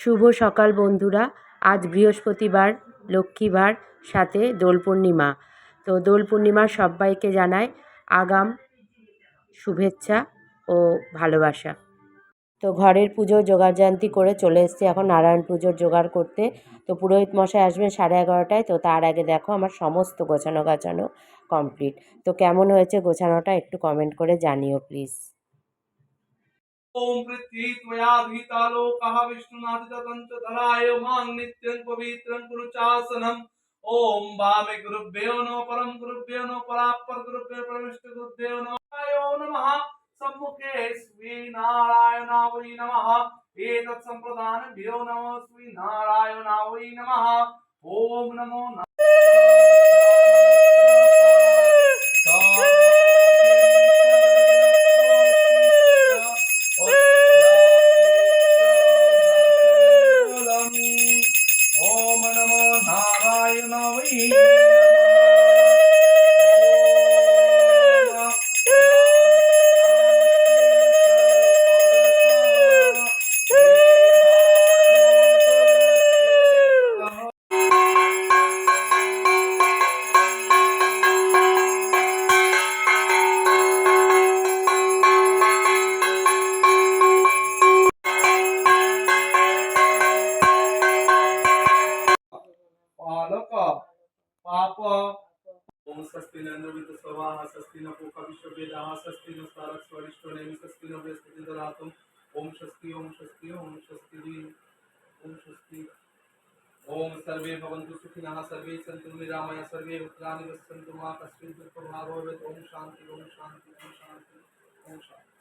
শুভ সকাল বন্ধুরা। আজ বৃহস্পতিবার, লক্ষ্মীবার, সাথে দোল পূর্ণিমা। তো দোল পূর্ণিমার সবাইকে জানাই আগাম শুভেচ্ছা ও ভালোবাসা। তো ঘরের পুজোর জোগাড়যন্ত্রী করে চলে এসেছি এখন নারায়ণ পুজোর জোগাড় করতে। তো পুরোহিত মশাই আসবেন 11:30টায়। তো তার আগে দেখো আমার সমস্ত গোছানো গাছানো কমপ্লিট। তো কেমন হয়েছে গোছানোটা একটু কমেন্ট করে জানিও প্লিজ। ओम पृथ्वी त्वयाधीता लोकः विष्णुनादितं च धराय मां नित्यं पवित्रं कुरु चासनम्। ओम वामे गुरुभ्यो नमः परम गुरुभ्यो नमः परापर गुरुभ्यो परमेष्ठ गुरुभ्यो नमः सम्मुखे श्री नारायणाय नमः एतत् संप्रदानभ्यो नमः श्री नारायणाय नमः। ओम नमो ओम नमो नारायणाय पाप ओम स्वस्ति न इंद्रवित स्वाहा स्वस्ति न पूषा विश्ववेदाः स्वस्ति न स्तारक स्वरिष्ठो नेमि स्वस्ति न बृहस्पति ददातु। ओम स्वस्ति ओम स्वस्ति ओम स्वस्ति ओम स्वस्ति। ओम सर्वे भवन्तु सुखिनः सर्वे सन्तु निरामयाः सर्वे भद्राणि पश्यन्तु मा कश्चित् दुःखभाग् भवेत्। ओम शांति ओम शांति ओम शांति ओम शांति।